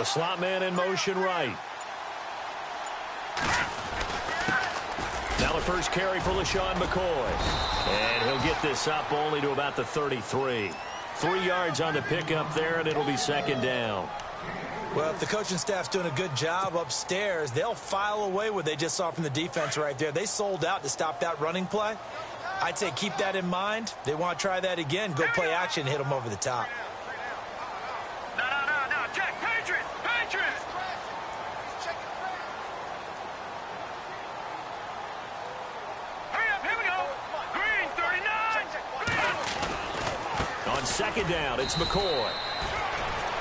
The slot man in motion right. Now the first carry for LaShawn McCoy. And he'll get this up only to about the 33. 3 yards on the pickup there, and it'll be second down. Well, if the coaching staff's doing a good job upstairs, they'll file away what they just saw from the defense right there. They sold out to stop that running play. I'd say keep that in mind. They want to try that again. Go play action, hit them over the top. No. Check. Patriots. Hurry up. Here we go. Green, 39. On second down, it's McCoy.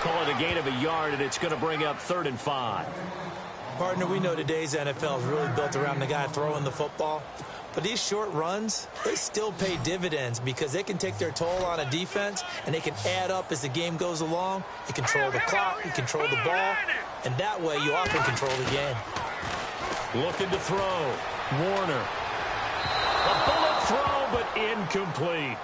Call it a gain of a yard, and it's going to bring up 3rd and 5. Partner, we know today's NFL is really built around the guy throwing the football. But these short runs, they still pay dividends because they can take their toll on a defense, and they can add up as the game goes along. You control the clock, you control the ball, and that way you often control the game. Looking to throw. Warner. A bullet throw, but incomplete.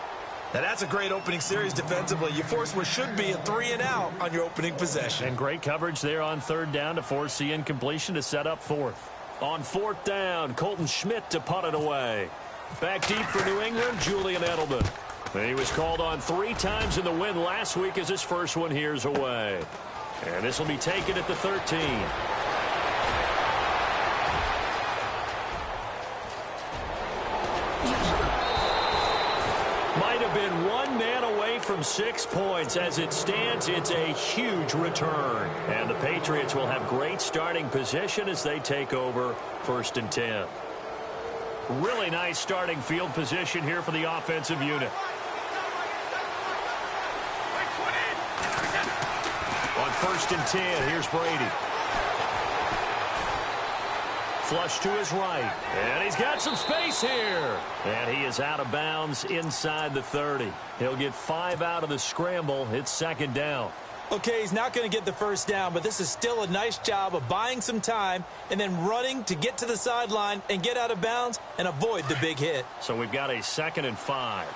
Now, that's a great opening series defensively. You force what should be a 3-and-out on your opening possession. And great coverage there on 3rd down to force the incompletion to set up 4th. On 4th down, Colton Schmidt to punt it away. Back deep for New England, Julian Edelman. He was called on 3 times in the win last week as his first one here's away. And this will be taken at the 13. Might have been 1 man away from 6 points. As it stands, it's a huge return. And the Patriots will have great starting position as they take over 1st and 10. Really nice starting field position here for the offensive unit. On 1st and 10, here's Brady. Flush to his right. And he's got some space here. And he is out of bounds inside the 30. He'll get 5 out of the scramble. It's 2nd down. Okay, he's not going to get the first down, but this is still a nice job of buying some time and then running to get to the sideline and get out of bounds and avoid the big hit. So we've got a 2nd and 5.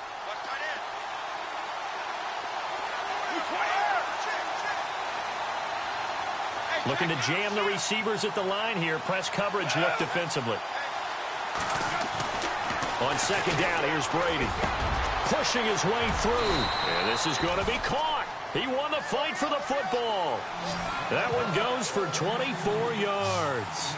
Looking to jam the receivers at the line here. Press coverage look defensively. On 2nd down, here's Brady. Pushing his way through. And this is going to be caught. He won the fight for the football. That one goes for 24 yards.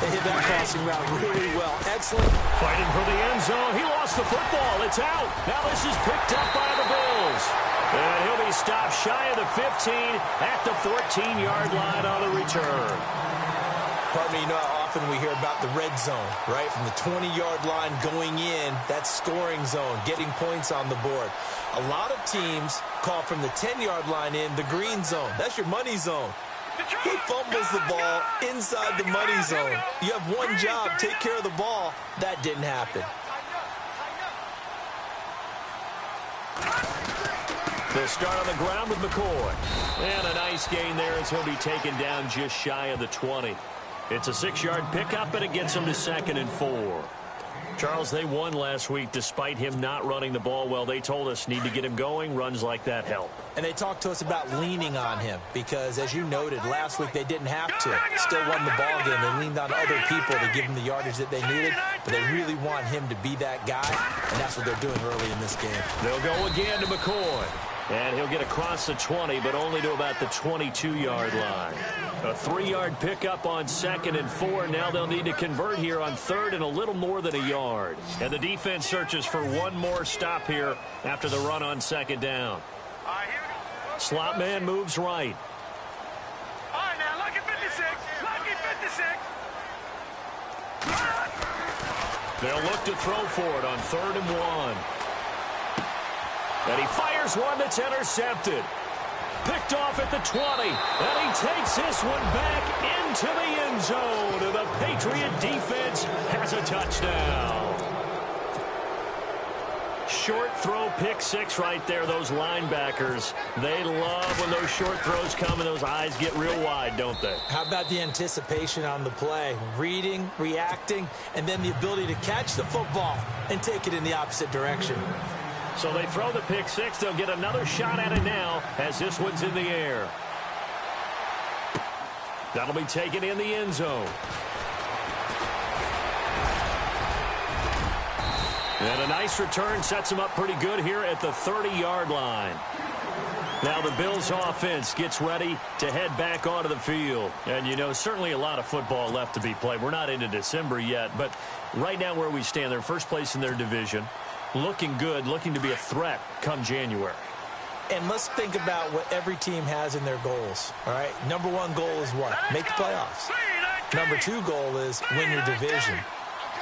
They hit that crossing route really well. Excellent. Fighting for the end zone. He lost the football. It's out. Now this is picked up by the Bills. And he'll be stopped shy of the 15 at the 14-yard line on the return. Pardon me, you know how often we hear about the red zone, right? From the 20-yard line going in, that scoring zone, getting points on the board. A lot of teams call from the 10-yard line in the green zone. That's your money zone. He fumbles the ball inside the money zone. You have one job, take care of the ball. That didn't happen. They'll start on the ground with McCoy. And a nice gain there as he'll be taken down just shy of the 20. It's a 6-yard pickup, and it gets him to 2nd and 4. Charles, they won last week despite him not running the ball well. They told us need to get him going. Runs like that help. And they talked to us about leaning on him because, as you noted, last week they didn't have to. Still won the ball game. They leaned on other people to give them the yardage that they needed, but they really want him to be that guy, and that's what they're doing early in this game. They'll go again to McCoy. And he'll get across the 20, but only to about the 22-yard line. A 3-yard pickup on 2nd and 4. Now they'll need to convert here on 3rd and a little more than a yard. And the defense searches for one more stop here after the run on 2nd down. Slot man moves right. All right, now, lucky 56. Lucky 56. They'll look to throw for it on 3rd and 1. And he fires one that's intercepted. Picked off at the 20. And he takes this one back into the end zone. And the Patriot defense has a touchdown. Short throw, pick 6 right there. Those linebackers, they love when those short throws come and those eyes get real wide, don't they? How about the anticipation on the play? Reading, reacting, and then the ability to catch the football and take it in the opposite direction. So they throw the pick 6. They'll get another shot at it now as this one's in the air. That'll be taken in the end zone. And a nice return sets him up pretty good here at the 30-yard line. Now the Bills offense gets ready to head back onto the field. And, you know, certainly a lot of football left to be played. We're not into December yet, but right now where we stand, they're first place in their division. Looking good, looking to be a threat come January. And let's think about what every team has in their goals, all right? Number one goal is what? Make the playoffs. Number two goal is win your division.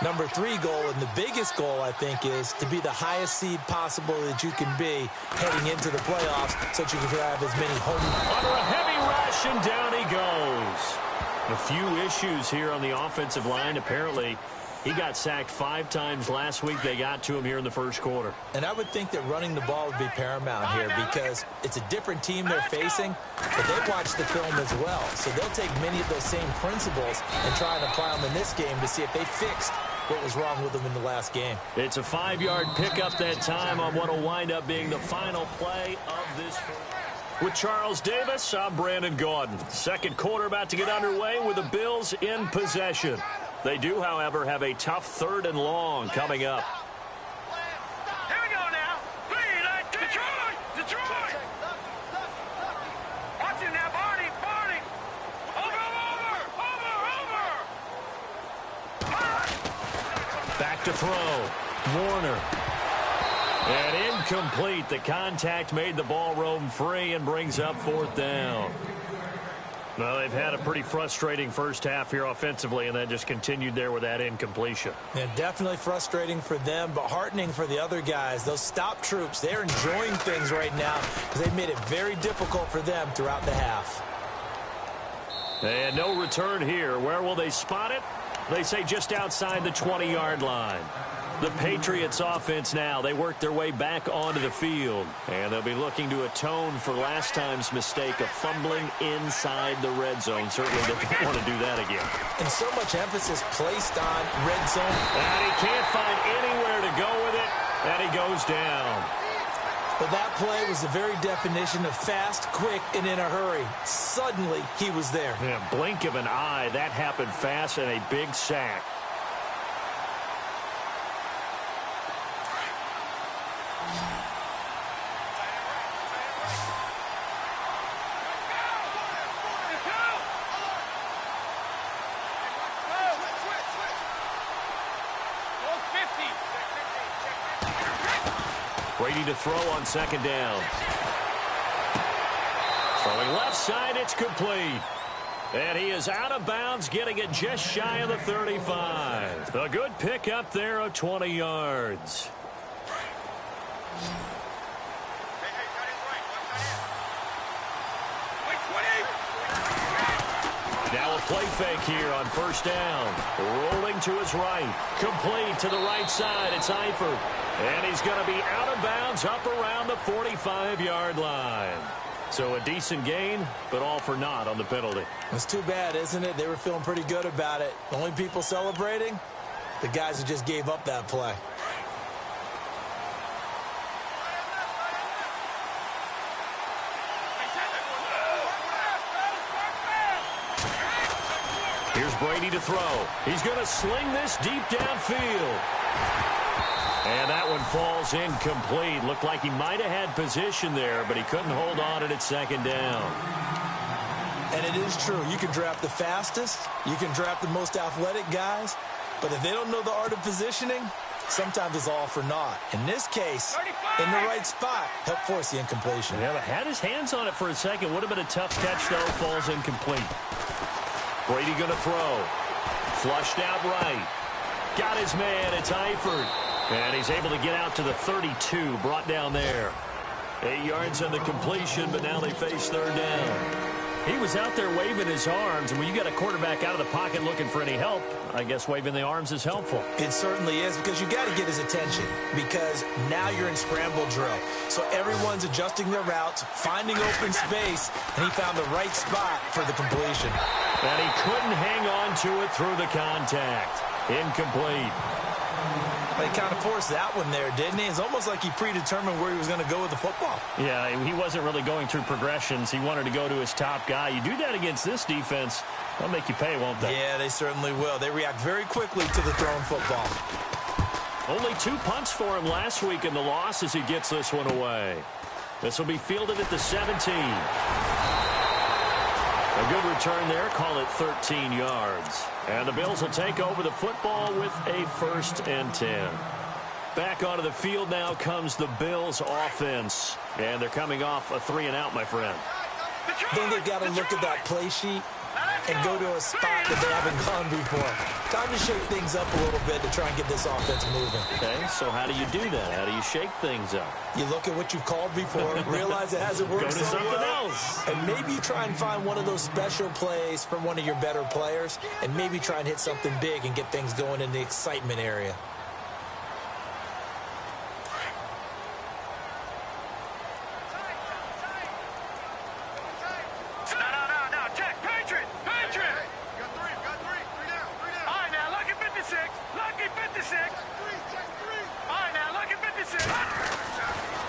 Number three goal, and the biggest goal, I think, is to be the highest seed possible that you can be heading into the playoffs so that you can have as many home. Under a heavy rush, and down he goes. A few issues here on the offensive line. Apparently, he got sacked 5 times last week. They got to him here in the first quarter. And I would think that running the ball would be paramount here because it's a different team they're facing, but they've watched the film as well. So they'll take many of those same principles and try and apply them in this game to see if they fixed what was wrong with them in the last game. It's a 5-yard pickup that time on what will wind up being the final play of this. With Charles Davis, I'm Brandon Gaudin. Second quarter about to get underway with the Bills in possession. They do, however, have a tough 3rd and long coming up. Here we go now. Detroit! Watch him now, Barney! Over! Back to throw. Warner. And incomplete. The contact made the ball roam free and brings up 4th down. Well, they've had a pretty frustrating first half here offensively, and then just continued there with that incompletion. And definitely frustrating for them, but heartening for the other guys. Those stop troops, they're enjoying things right now because they've made it very difficult for them throughout the half. And no return here. Where will they spot it? They say just outside the 20-yard line. The Patriots offense now, they work their way back onto the field. And they'll be looking to atone for last time's mistake of fumbling inside the red zone. Certainly they don't want to do that again. And so much emphasis placed on red zone. And he can't find anywhere to go with it. And he goes down. But that play was the very definition of fast, quick, and in a hurry. Suddenly, he was there. Yeah, blink of an eye. That happened fast and a big sack. Brady to throw on 2nd down. Throwing left side, it's complete. And he is out of bounds, getting it just shy of the 35. A good pickup there of 20 yards. Now a play fake here on 1st down. Rolling to his right. Complete to the right side. It's Eifert. And he's going to be out of bounds up around the 45-yard line. So a decent gain, but all for naught on the penalty. It's too bad, isn't it? They were feeling pretty good about it. The only people celebrating, the guys who just gave up that play. Here's Brady to throw. He's going to sling this deep downfield. And that one falls incomplete. Looked like he might have had position there, but he couldn't hold on it at 2nd down. And it is true. You can draft the fastest. You can draft the most athletic guys. But if they don't know the art of positioning, sometimes it's all for naught. In this case, in the right spot, helped force the incompletion. Yeah, but had his hands on it for a second. Would have been a tough catch, though. Falls incomplete. Brady going to throw. Flushed out right. Got his man. It's Eifert. And he's able to get out to the 32, brought down there. 8 yards on the completion, but now they face 3rd down. He was out there waving his arms, and when you got a quarterback out of the pocket looking for any help, I guess waving the arms is helpful. It certainly is, because you got to get his attention, because now you're in scramble drill. So everyone's adjusting their routes, finding open space, and he found the right spot for the completion. And he couldn't hang on to it through the contact. Incomplete. He kind of forced that one there, didn't he? It's almost like he predetermined where he was going to go with the football. Yeah, he wasn't really going through progressions. He wanted to go to his top guy. You do that against this defense, they'll make you pay, won't they? Yeah, they certainly will. They react very quickly to the thrown football. Only 2 punts for him last week in the loss as he gets this one away. This will be fielded at the 17. A good return there. Call it 13 yards. And the Bills will take over the football with a 1st and 10. Back onto the field now comes the Bills offense. And they're coming off a 3-and-out, my friend. I think they've got to look at that play sheet and go to a spot that they haven't gone before. Time to shake things up a little bit to try and get this offense moving. Okay, so how do you do that? How do you shake things up? You look at what you've called before, realize it hasn't worked Go to so something well, else. and maybe you try and find one of those special plays from one of your better players, and maybe try and hit something big and get things going in the excitement area.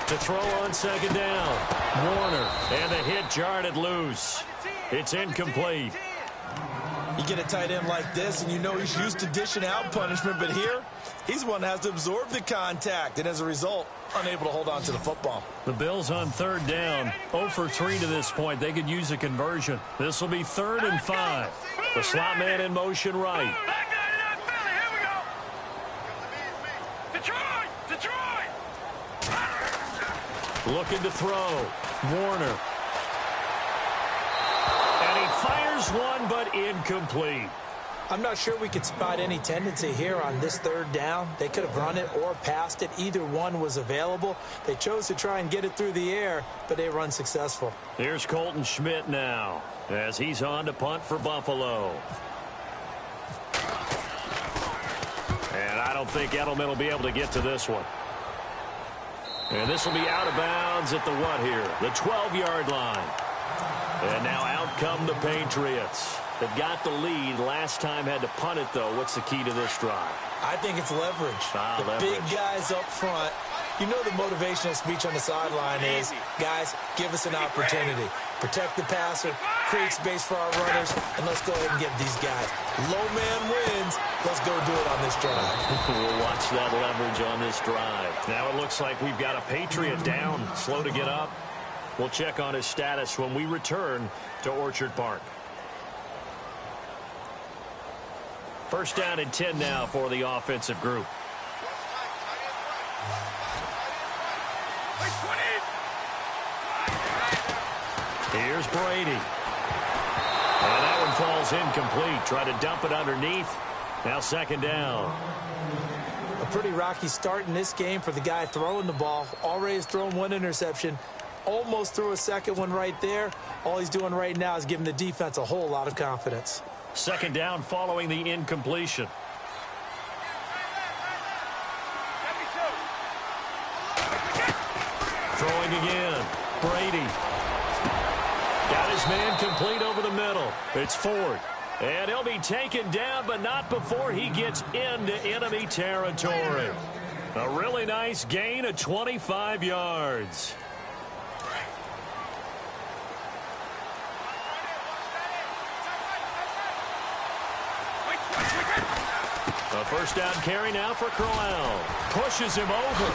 To throw on 2nd down. Warner, and the hit jarred it loose. It's incomplete. You get a tight end like this, and you know he's used to dishing out punishment, but here, he's the one that has to absorb the contact, and as a result, unable to hold on to the football. The Bills on 3rd down. 0 for 3 to this point. They could use a conversion. This will be 3rd and 5. The slot man in motion right. Looking to throw. Warner. And he fires one, but incomplete. I'm not sure we could spot any tendency here on this 3rd down. They could have run it or passed it. Either one was available. They chose to try and get it through the air, but they were unsuccessful. Here's Colton Schmidt now as he's on to punt for Buffalo. And I don't think Edelman will be able to get to this one. And this will be out of bounds at the what here? The 12-yard line. And now out come the Patriots. They've got the lead. Last time had to punt it, though. What's the key to this drive? I think it's leverage. Big guys up front. You know the motivational speech on the sideline is, guys, give us an opportunity. Protect the passer, create space for our runners, and let's go ahead and get these guys. Low man wins. Let's go do it on this drive. We'll watch that leverage on this drive. Now it looks like we've got a Patriot down, slow to get up. We'll check on his status when we return to Orchard Park. 1st down and 10 now for the offensive group. Here's Brady. And that one falls incomplete. Try to dump it underneath. Now 2nd down. A pretty rocky start in this game for the guy throwing the ball. Already has thrown 1 interception. Almost threw a 2nd one right there. All he's doing right now is giving the defense a whole lot of confidence. 2nd down following the incompletion. Throwing again. Brady. Got his man complete over the middle. It's Ford. And he'll be taken down, but not before he gets into enemy territory. A really nice gain of 25 yards. A 1st down carry now for Crowell. Pushes him over.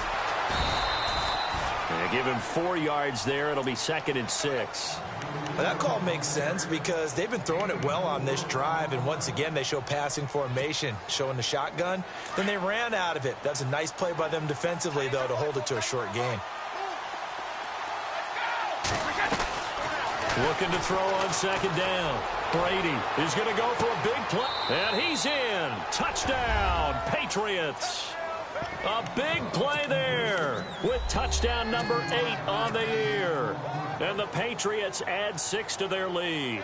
And give him 4 yards there. It'll be 2nd and 6. Well, that call makes sense because they've been throwing it well on this drive, and once again they show passing formation, showing the shotgun. Then they ran out of it. That's a nice play by them defensively, though, to hold it to a short gain. Looking to throw on 2nd down. Brady is going to go for a big play. And he's in. Touchdown, Patriots. A big play there with touchdown number 8 on the year. And the Patriots add 6 to their lead.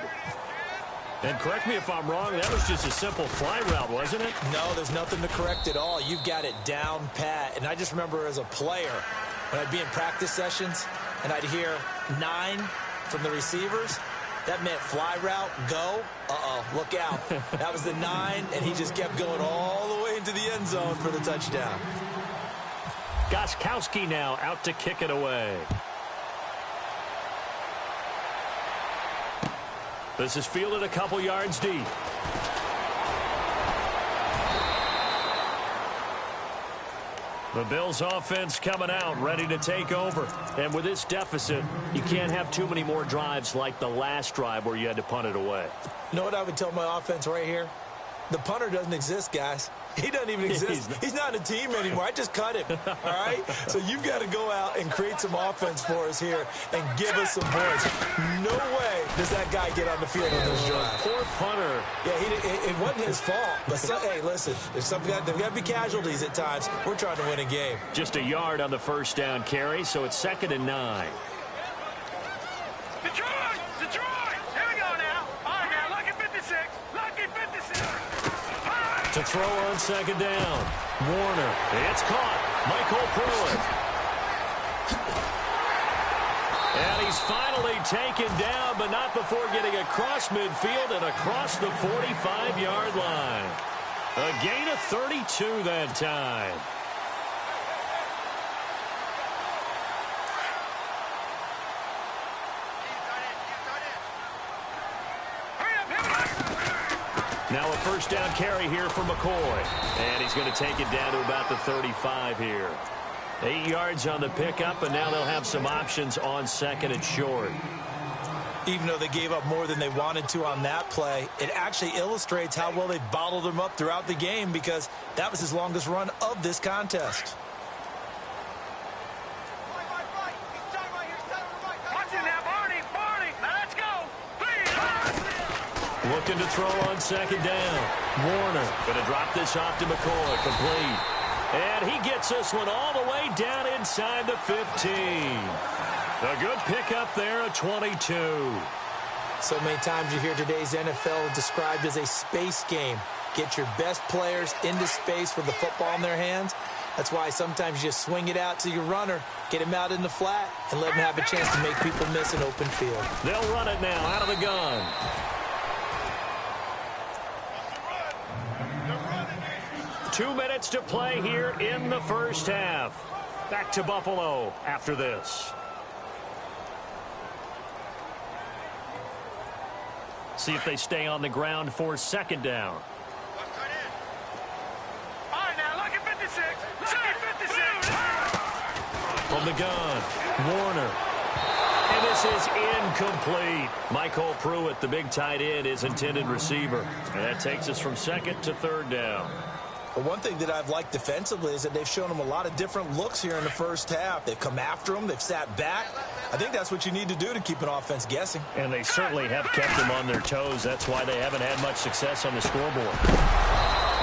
And correct me if I'm wrong, that was just a simple fly route, wasn't it? No, there's nothing to correct at all. You've got it down pat. And I just remember as a player, when I'd be in practice sessions and I'd hear 9 from the receivers, that meant fly route, go. Uh-oh, look out. That was the 9, and he just kept going all the way into into the end zone for the touchdown. Gostkowski now out to kick it away. This is fielded a couple yards deep. The Bills offense coming out, ready to take over. And with this deficit, you can't have too many more drives like the last drive where you had to punt it away. You know what I would tell my offense right here? The punter doesn't exist, guys. He doesn't even exist. He's not a team anymore. I just cut him, all right? So you've got to go out and create some offense for us here and give us some points. No way does that guy get on the field on this drive. Poor punter. Yeah, it wasn't his fault. But, hey, listen, there's got to be casualties at times. We're trying to win a game. Just a yard on the first down carry, so it's 2nd and 9. Detroit! Here we go now. All right, now, lucky 56. Lucky 56. To throw on 2nd down. Warner. It's caught. Michael Pruitt. And he's finally taken down, but not before getting across midfield and across the 45-yard line. A gain of 32 that time. Now a first down carry here for McCoy. And he's going to take it down to about the 35 here. 8 yards on the pickup, and now they'll have some options on 2nd and short. Even though they gave up more than they wanted to on that play, it actually illustrates how well they bottled them up throughout the game because that was his longest run of this contest. Looking to throw on 2nd down. Warner going to drop this off to McCoy. Complete. And he gets this one all the way down inside the 15. A good pickup there at 22. So many times you hear today's NFL described as a space game. Get your best players into space with the football in their hands. That's why sometimes you just swing it out to your runner, get him out in the flat, and let him have a chance to make people miss an open field. They'll run it now out of the gun. 2 minutes to play here in the first half. Back to Buffalo after this. See if they stay on the ground for 2nd down. All right, now, lucky 56. Lucky 56. From the gun, Warner. And this is incomplete. Michael Pruitt, the big tight end, is intended receiver. And that takes us from 2nd to 3rd down. But one thing that I've liked defensively is that they've shown them a lot of different looks here in the first half. They've come after them. They've sat back. I think that's what you need to do to keep an offense guessing. And they certainly have kept them on their toes. That's why they haven't had much success on the scoreboard.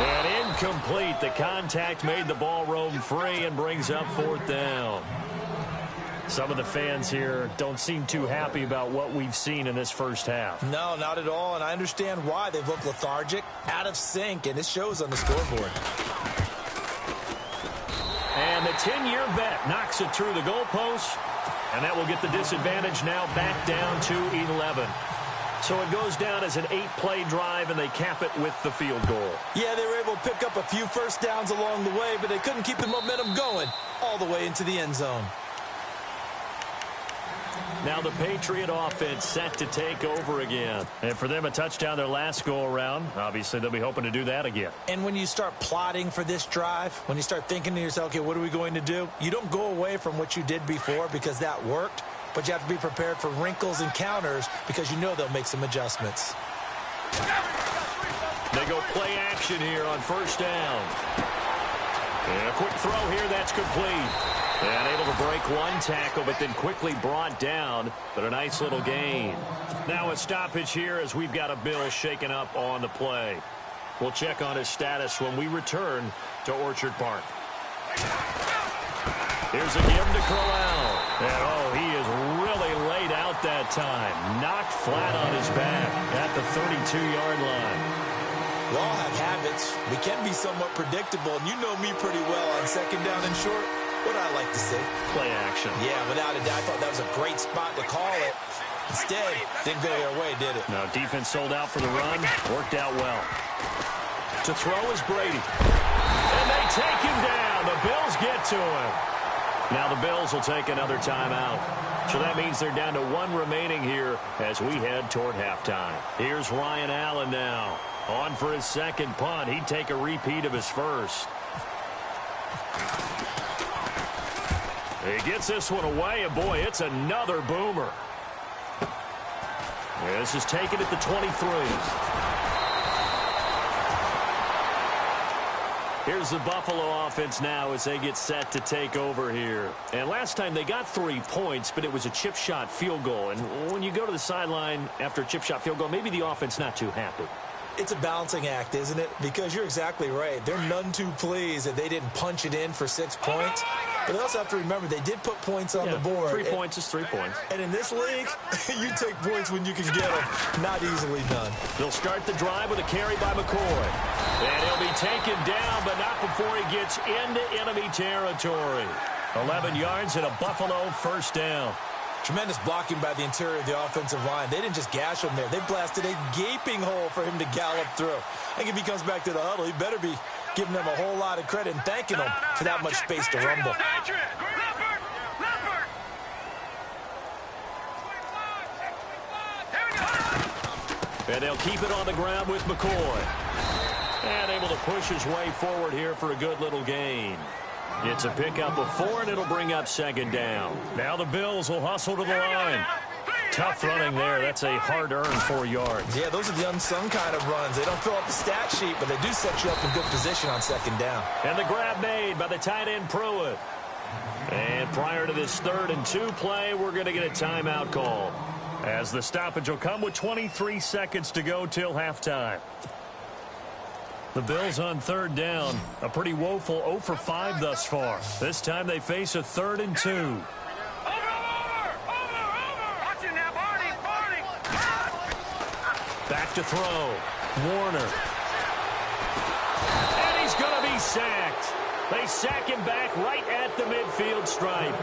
And incomplete. The contact made the ball roam free and brings up 4th down. Some of the fans here don't seem too happy about what we've seen in this first half. No, not at all, and I understand why. They've looked lethargic, out of sync, and it shows on the scoreboard. And the 10-year vet knocks it through the goalpost, and that will get the disadvantage now back down to 11. So it goes down as an 8-play drive, and they cap it with the field goal. Yeah, they were able to pick up a few first downs along the way, but they couldn't keep the momentum going all the way into the end zone. Now the Patriot offense set to take over again. And for them, a touchdown their last go-around. Obviously, they'll be hoping to do that again. And when you start plotting for this drive, when you start thinking to yourself, okay, what are we going to do? You don't go away from what you did before because that worked, but you have to be prepared for wrinkles and counters because you know they'll make some adjustments. They go play action here on 1st down. And a quick throw here, that's complete. And able to break one tackle, but then quickly brought down. But a nice little gain. Now a stoppage here as we've got a Bill shaken up on the play. We'll check on his status when we return to Orchard Park. Here's a give to Crowell. And, oh, he is really laid out that time. Knocked flat on his back at the 32-yard line. We all have habits. We can be somewhat predictable, and you know me pretty well on 2nd down and short. What I like to see. Play action. Yeah, without a doubt, I thought that was a great spot to call it. Instead, didn't go their way, did it? No, defense sold out for the run. Worked out well. To throw is Brady. take him down. The Bills get to him. Now the Bills will take another timeout. So that means they're down to 1 remaining here as we head toward halftime. Here's Ryan Allen now. On for his second punt. He'd take a repeat of his first. He gets this one away, and boy, it's another boomer. This is taken at the 23. Here's the Buffalo offense now as they get set to take over here. And last time they got 3 points, but it was a chip shot field goal. And when you go to the sideline after a chip shot field goal, maybe the offense not too happy. It's a balancing act, isn't it? Because you're exactly right. They're none too pleased that they didn't punch it in for 6 points. But they also have to remember they did put points on the board. 3 points is 3 points. And in this league, you take points when you can get them. Not easily done. They'll start the drive with a carry by McCoy. And he'll be taken down, but not before he gets into enemy territory. 11 yards and a Buffalo first down. Tremendous blocking by the interior of the offensive line. They didn't just gash him there. They blasted a gaping hole for him to gallop through. I think if he comes back to the huddle, he better be giving them a whole lot of credit and thanking them for that much space to rumble. And they'll keep it on the ground with McCoy. And able to push his way forward here for a good little gain. It's a pickup of 4, and it'll bring up second down. Now the Bills will hustle to the line. Tough running there. That's a hard-earned 4 yards. Yeah, those are the unsung kind of runs. They don't fill up the stat sheet, but they do set you up in good position on second down. And the grab made by the tight end Pruitt. And prior to this 3rd and 2 play, we're going to get a timeout call, as the stoppage will come with 23 seconds to go till halftime. The Bills on 3rd down. A pretty woeful 0 for 5 thus far. This time they face a 3rd and 2. Over! Watch it now, Barney! Back to throw. Warner. And he's going to be sacked. They sack him back right at the midfield stripe.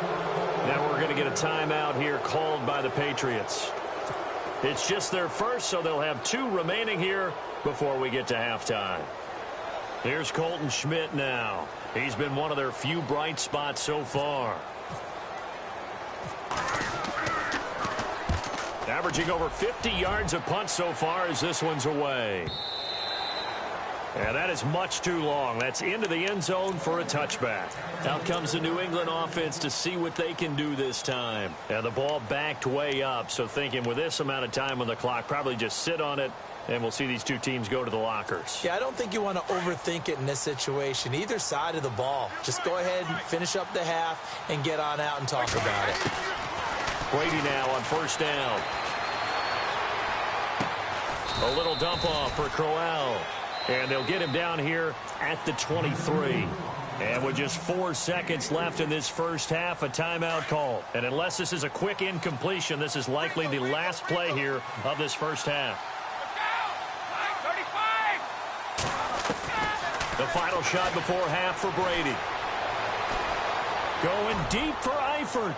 Now we're going to get a timeout here called by the Patriots. It's just their first, so they'll have 2 remaining here before we get to halftime. Here's Colton Schmidt now. He's been one of their few bright spots so far. Averaging over 50 yards a punt so far as this one's away. And that is much too long. That's into the end zone for a touchback. Out comes the New England offense to see what they can do this time. And the ball backed way up, so thinking with this amount of time on the clock, probably just sit on it, and we'll see these 2 teams go to the lockers. Yeah, I don't think you want to overthink it in this situation. Either side of the ball. Just go ahead and finish up the half and get on out and talk about it. Brady now on 1st down. A little dump off for Crowell. And they'll get him down here at the 23. And with just 4 seconds left in this first half, a timeout call. And unless this is a quick incompletion, this is likely the last play here of this first half. The final shot before half for Brady. Going deep for Eifert.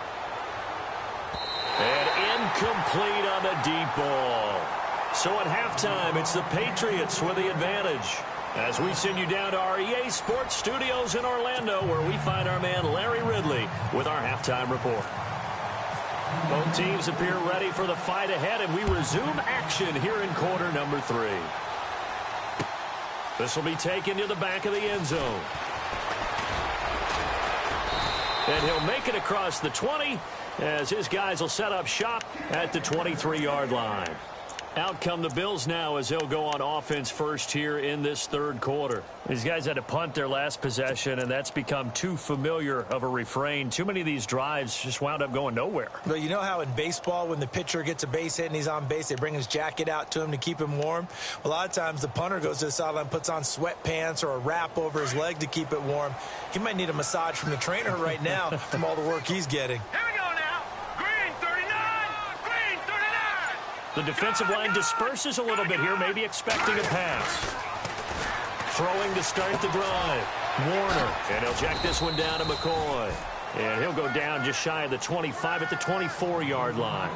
And incomplete on the deep ball. So at halftime, it's the Patriots with the advantage. As we send you down to our EA Sports Studios in Orlando, where we find our man Larry Ridley with our halftime report. Both teams appear ready for the fight ahead, and we resume action here in quarter number 3. This will be taken to the back of the end zone. And he'll make it across the 20 as his guys will set up shop at the 23-yard line. Out come the Bills now as they'll go on offense first here in this 3rd quarter. These guys had to punt their last possession, and that's become too familiar of a refrain. Too many of these drives just wound up going nowhere. But you know how in baseball, when the pitcher gets a base hit and he's on base, they bring his jacket out to him to keep him warm? A lot of times the punter goes to the sideline, puts on sweatpants or a wrap over his leg to keep it warm. He might need a massage from the trainer right now from all the work he's getting. Here we go now. Green 39. Green 39. The defensive line disperses a little bit here, maybe expecting a pass. Throwing to start the drive. Warner. And he'll jack this one down to McCoy. And he'll go down just shy of the 25 at the 24-yard line.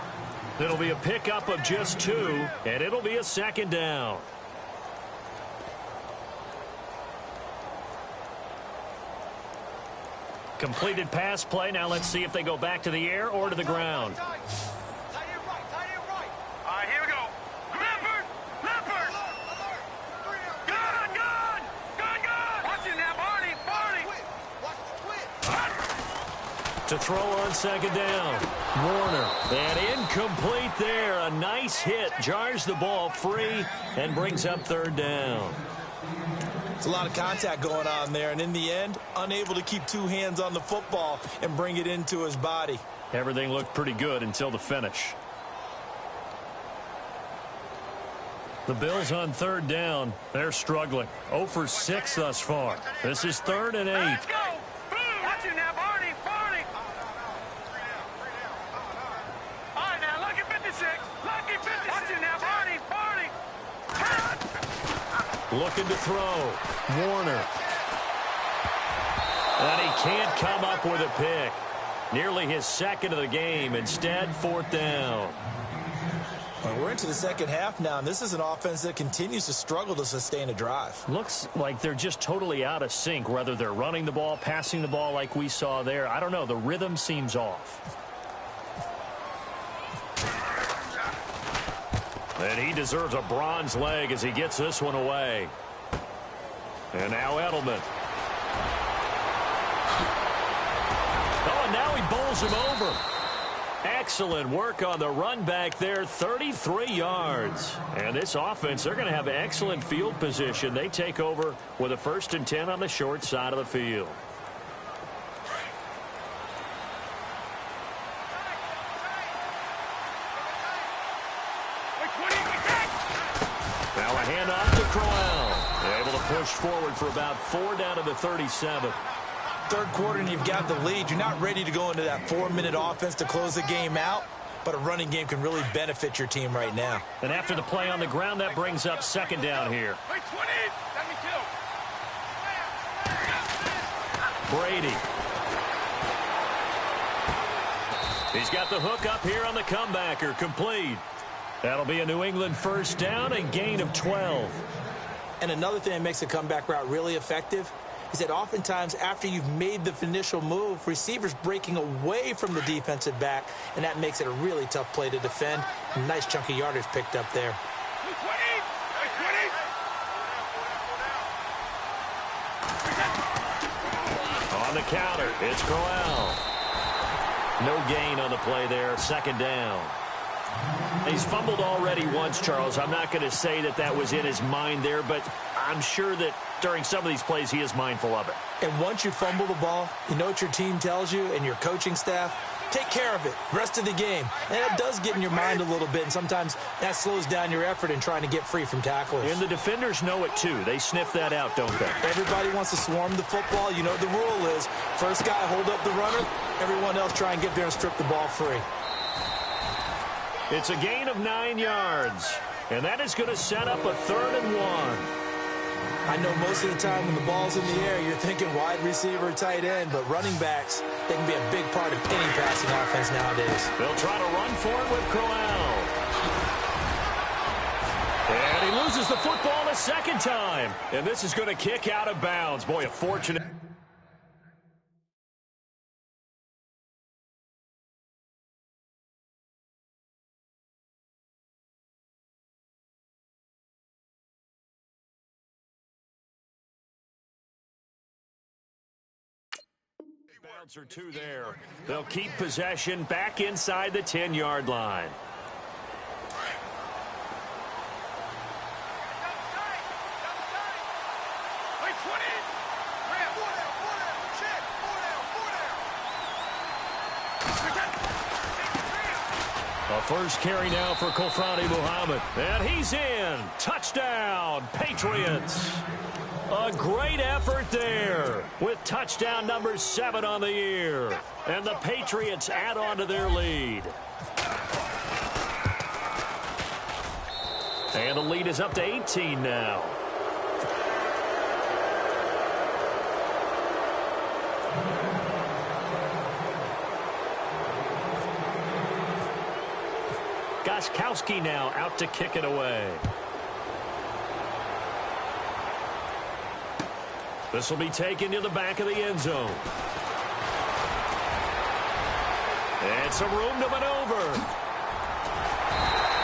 It'll be a pickup of just 2, and it'll be a second down. Completed pass play. Now let's see if they go back to the air or to the ground. All right, here we go. Leopard! Leopard! Gun! Watch it now, Barney! To throw on second down. Warner. And incomplete there. A nice hit. Jars the ball free and brings up third down. It's a lot of contact going on there, and in the end, unable to keep two hands on the football and bring it into his body. Everything looked pretty good until the finish. The Bills on third down. They're struggling. 0 for 6 thus far. This is 3rd and 8. Let's go! Watch it now, Barney! All right, now, lucky 56. Lucky 56. Watch it now, Barney! Looking to throw. Warner. And he can't come up with a pick. Nearly his second of the game. Instead, 4th down. Well, we're into the second half now, and this is an offense that continues to struggle to sustain a drive. Looks like they're just totally out of sync, whether they're running the ball, passing the ball like we saw there. I don't know. The rhythm seems off. And he deserves a bronze leg as he gets this one away. And now Edelman. Oh, and now he bowls him over. Excellent work on the run back there, 33 yards. And this offense, they're going to have excellent field position. They take over with a 1st and 10 on the short side of the field. Now a handoff to Crowell. Able to push forward for about 4 down to the 37. Third quarter and you've got the lead. You're not ready to go into that 4-minute offense to close the game out, but a running game can really benefit your team right now. And after the play on the ground, that brings up 2nd down here. Brady. He's got the hook up here on the comebacker. Complete. That'll be a New England 1st down and gain of 12. And another thing that makes a comeback route really effective is that oftentimes after you've made the initial move, receivers breaking away from the defensive back, and that makes it a really tough play to defend. A nice chunk of yardage picked up there. On the counter, it's Crowell. No gain on the play there, 2nd down. He's fumbled already once, Charles. I'm not going to say that that was in his mind there, but I'm sure that during some of these plays he is mindful of it. And once you fumble the ball, you know what your team tells you and your coaching staff? Take care of it. Rest of the game. And it does get in your mind a little bit, and sometimes that slows down your effort in trying to get free from tacklers. And the defenders know it, too. They sniff that out, don't they? Everybody wants to swarm the football. You know what the rule is. First guy, hold up the runner. Everyone else try and get there and strip the ball free. It's a gain of 9 yards. And that is going to set up a 3rd and 1. I know most of the time when the ball's in the air, you're thinking wide receiver, tight end, but running backs, they can be a big part of any passing offense nowadays. They'll try to run for it with Crowell. And he loses the football a 2nd time. And this is going to kick out of bounds. Boy, a fortunate... Bouncer 2 there. They'll keep possession back inside the 10-yard line. A first carry now for Kofrani Muhammad. And he's in. Touchdown, Patriots. A great effort there with touchdown number 7 on the year. And the Patriots add on to their lead. And the lead is up to 18 now. Gostkowski now out to kick it away. This will be taken to the back of the end zone. And some room to maneuver.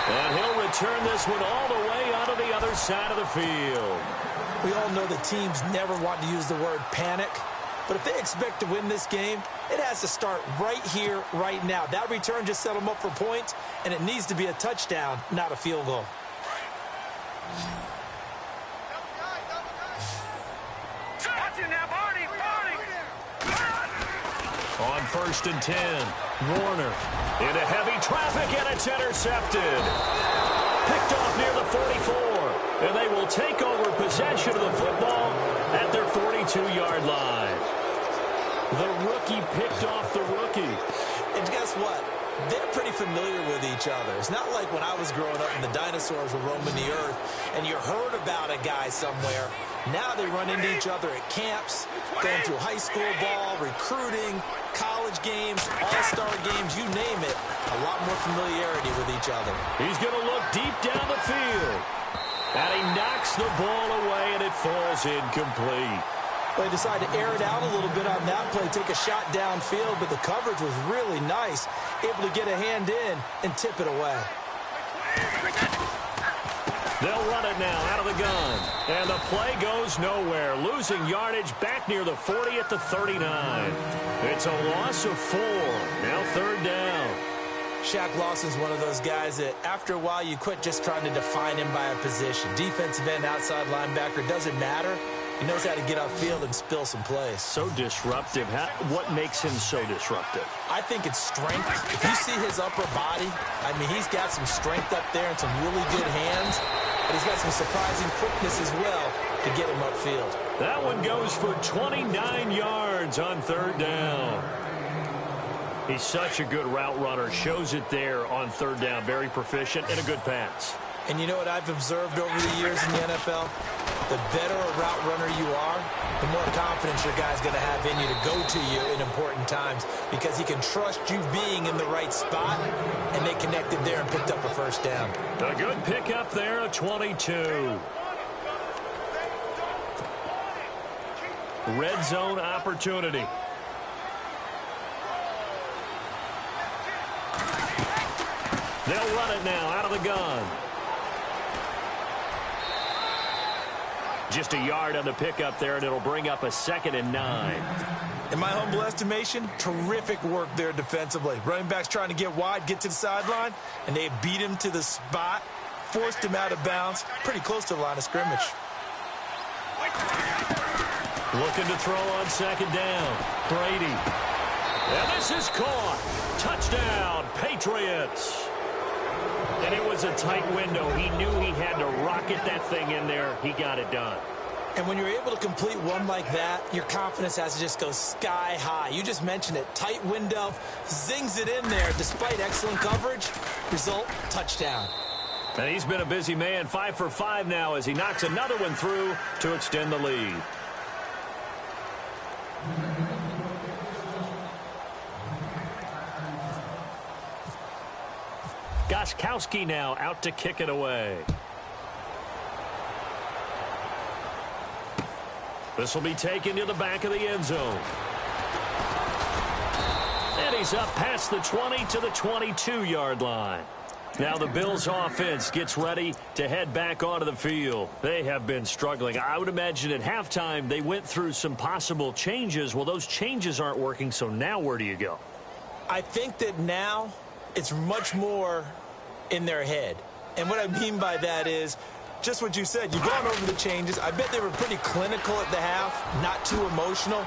And he'll return this one all the way onto the other side of the field. We all know that teams never want to use the word panic. But if they expect to win this game, it has to start right here, right now. That return just set them up for points, and it needs to be a touchdown, not a field goal. On 1st and 10, Warner into heavy traffic, and it's intercepted. Picked off near the 44, and they will take over possession of the football at their 42-yard line. The rookie picked off the rookie. And guess what? They're pretty familiar with each other. It's not like when I was growing up and the dinosaurs were roaming the earth and you heard about a guy somewhere. Now they run into each other at camps, going through high school ball, recruiting, college games, all-star games, you name it. A lot more familiarity with each other. He's going to look deep down the field. And he knocks the ball away, and it falls incomplete. They decided to air it out a little bit on that play, take a shot downfield, but the coverage was really nice, able to get a hand in and tip it away. They'll run it now out of the gun. And the play goes nowhere, losing yardage back near the 40 at the 39. It's a loss of 4. Now 3rd down. Shaq Lawson's one of those guys that after a while you quit just trying to define him by a position. Defensive end, outside linebacker, doesn't matter. He knows how to get upfield and spill some plays. So disruptive. What makes him so disruptive? I think it's strength. If you see his upper body, I mean, he's got some strength up there and some really good hands. But he's got some surprising quickness as well to get him upfield. That one goes for 29 yards on 3rd down. He's such a good route runner. Shows it there on 3rd down. Very proficient and a good pass. And you know what I've observed over the years in the NFL? The better a route runner you are, the more confidence your guy's going to have in you to go to you in important times because he can trust you being in the right spot, and they connected there and picked up a 1st down. A good pickup there, a 22. Red zone opportunity. They'll run it now out of the gun. Just a yard on the pickup there, and it'll bring up a 2nd and 9. In my humble estimation, terrific work there defensively. Running backs trying to get wide, get to the sideline, and they beat him to the spot, forced him out of bounds, pretty close to the line of scrimmage. Looking to throw on 2nd down. Brady. And this is caught. Touchdown, Patriots. And it was a tight window. He knew he had to rocket that thing in there. He got it done. And when you're able to complete one like that, your confidence has to just go sky high. You just mentioned it. Tight window, zings it in there despite excellent coverage. Result, touchdown. And he's been a busy man. 5 for 5 now as he knocks another one through to extend the lead. Gostkowski now out to kick it away. This will be taken to the back of the end zone. And he's up past the 20 to the 22-yard line. Now the Bills offense gets ready to head back onto the field. They have been struggling. I would imagine at halftime they went through some possible changes. Well, those changes aren't working, so now where do you go? I think that now it's much more in their head. And what I mean by that is just what you said. You've gone over the changes. I bet they were pretty clinical at the half, not too emotional.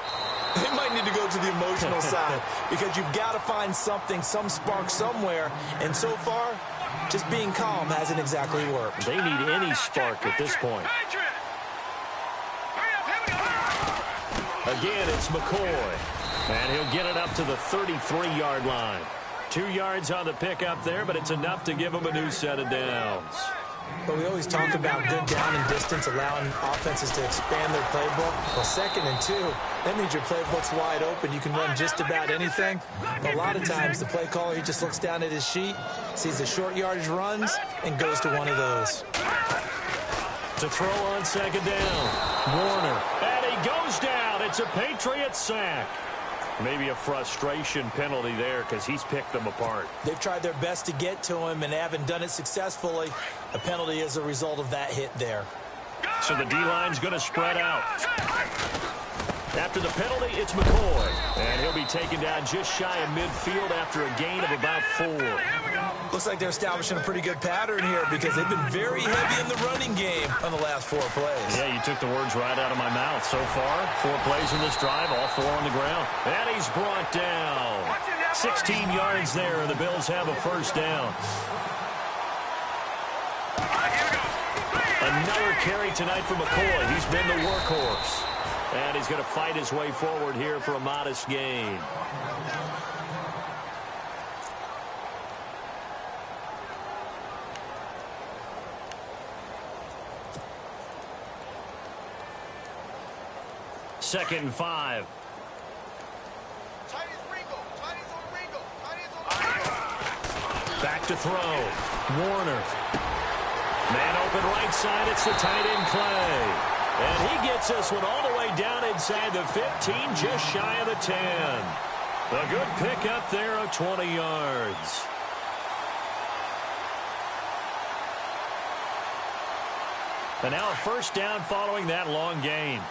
They might need to go to the emotional side because you've got to find something, some spark somewhere. And so far, just being calm hasn't exactly worked. They need any spark at this point. Again, it's McCoy. And he'll get it up to the 33-yard line. 2 yards on the pickup there, but it's enough to give him a new set of downs. But we always talk about good down and distance, allowing offenses to expand their playbook. Well, 2nd and 2, that means your playbook's wide open. You can run just about anything. But a lot of times, the play caller, he just looks down at his sheet, sees the short yardage runs, and goes to one of those. To throw on 2nd down, Warner. And he goes down. It's a Patriot sack. Maybe a frustration penalty there because he's picked them apart. They've tried their best to get to him and haven't done it successfully. A penalty is a result of that hit there. So the D-line's going to spread out. After the penalty, it's McCoy. And he'll be taken down just shy of midfield after a gain of about 4. Looks like they're establishing a pretty good pattern here because they've been very heavy in the running game on the last 4 plays. Yeah, you took the words right out of my mouth. So far, 4 plays in this drive, all 4 on the ground. And he's brought down. 16 yards there, and the Bills have a first down. Another carry tonight for McCoy. He's been the workhorse. And he's going to fight his way forward here for a modest gain. Second and 5. Back to throw. Warner. Man open right side. It's the tight end Clay. And he gets this one all the way down inside the 15, just shy of the 10. A good pickup there of 20 yards. And now a first down following that long gain.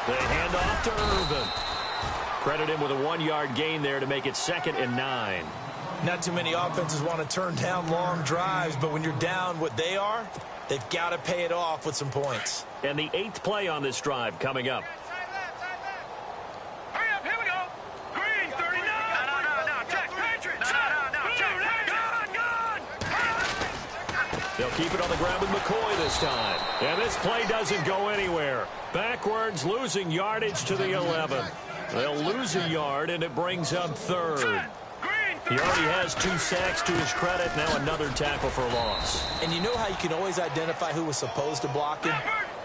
They hand off to Irvin. Credit him with a 1-yard gain there to make it 2nd and 9. Not too many offenses want to turn down long drives, but when you're down what they are, they've got to pay it off with some points. And the 8th play on this drive coming up. Hurry up, here we go. Green, 39. No, check, Patriots. No, check. Gun. They'll keep it on the ground with McCoy this time. And this play doesn't go anywhere. Backwards, losing yardage to the 11. They'll lose a yard, and it brings up 3rd. He already has 2 sacks to his credit. Now another tackle for loss. And you know how you can always identify who was supposed to block him?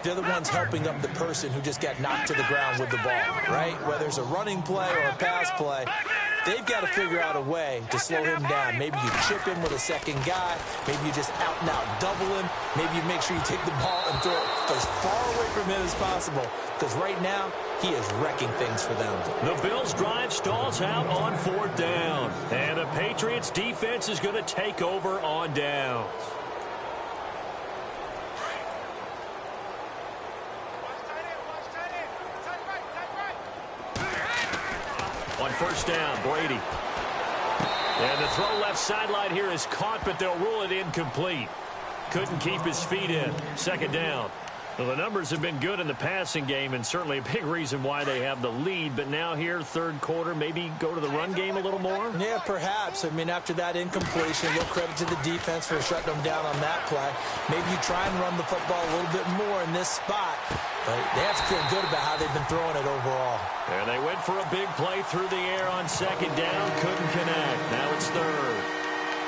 They're the ones helping up the person who just got knocked to the ground with the ball, right? Whether it's a running play or a pass play, they've got to figure out a way to slow him down. Maybe you chip him with a second guy. Maybe you just out-and-out double him. Maybe you make sure you take the ball and throw it as far away from him as possible. Because right now, he is wrecking things for them. The Bills' drive stalls out on 4th down. And the Patriots' defense is going to take over on downs. On first down, Brady. And the throw left sideline here is caught, but they'll rule it incomplete. Couldn't keep his feet in. 2nd down. Well, the numbers have been good in the passing game, and certainly a big reason why they have the lead. But now here, 3rd quarter, maybe go to the run game a little more? Yeah, perhaps. I mean, after that incompletion, we'll credit to the defense for shutting them down on that play. Maybe you try and run the football a little bit more in this spot. But they have to feel good about how they've been throwing it overall. And they went for a big play through the air on 2nd down. Couldn't connect. Now it's 3rd.